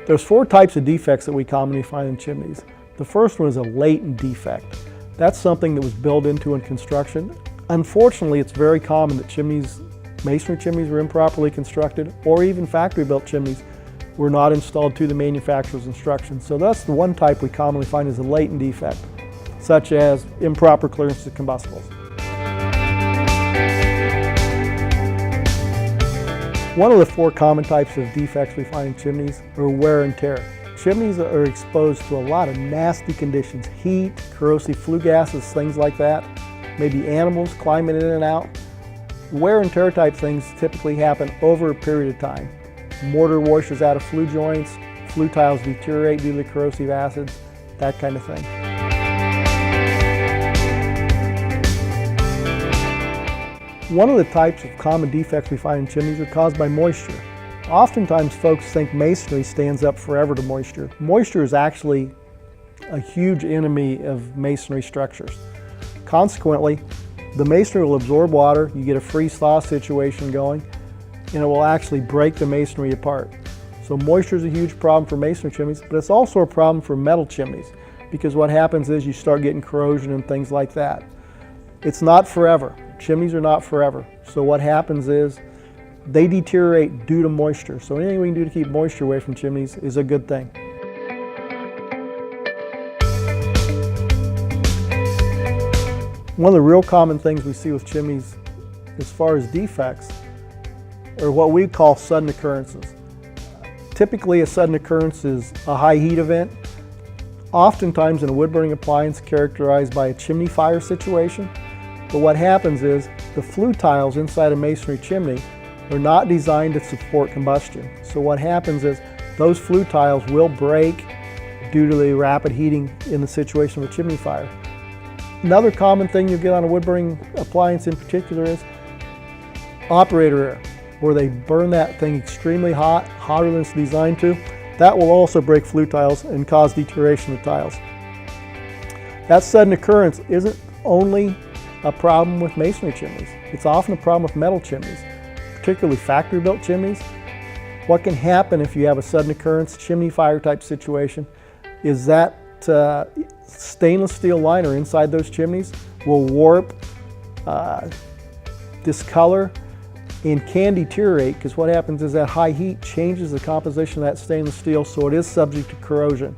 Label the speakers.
Speaker 1: There's 4 types of defects that we commonly find in chimneys. The first one is a latent defect. That's something that was built into in construction. Unfortunately, it's very common that chimneys, masonry chimneys, were improperly constructed, or even factory-built chimneys were not installed to the manufacturer's instructions. So that's the one type we commonly find is a latent defect, such as improper clearance of combustibles. One of the 4 common types of defects we find in chimneys are wear and tear. Chimneys are exposed to a lot of nasty conditions, heat, corrosive flue gases, things like that, maybe animals climbing in and out. Wear and tear type things typically happen over a period of time. Mortar washes out of flue joints, flue tiles deteriorate due to corrosive acids, that kind of thing. One of the types of common defects we find in chimneys are caused by moisture. Oftentimes folks think masonry stands up forever to moisture. Moisture is actually a huge enemy of masonry structures. Consequently, the masonry will absorb water, you get a freeze-thaw situation going, and it will actually break the masonry apart. So moisture is a huge problem for masonry chimneys, but it's also a problem for metal chimneys, because what happens is you start getting corrosion and things like that. It's not forever. Chimneys are not forever. So what happens is they deteriorate due to moisture. So anything we can do to keep moisture away from chimneys is a good thing. One of the real common things we see with chimneys as far as defects are what we call sudden occurrences. Typically a sudden occurrence is a high heat event, oftentimes in a wood burning appliance characterized by a chimney fire situation. But what happens is the flue tiles inside a masonry chimney are not designed to support combustion. So what happens is those flue tiles will break due to the rapid heating in the situation of a chimney fire. Another common thing you get on a wood burning appliance in particular is operator air, where they burn that thing extremely hot, hotter than it's designed to. That will also break flue tiles and cause deterioration of tiles. That sudden occurrence isn't only a problem with masonry chimneys. It's often a problem with metal chimneys, particularly factory-built chimneys. What can happen if you have a sudden occurrence chimney fire type situation is that stainless steel liner inside those chimneys will warp, discolor, and can deteriorate, because what happens is that high heat changes the composition of that stainless steel, so it is subject to corrosion.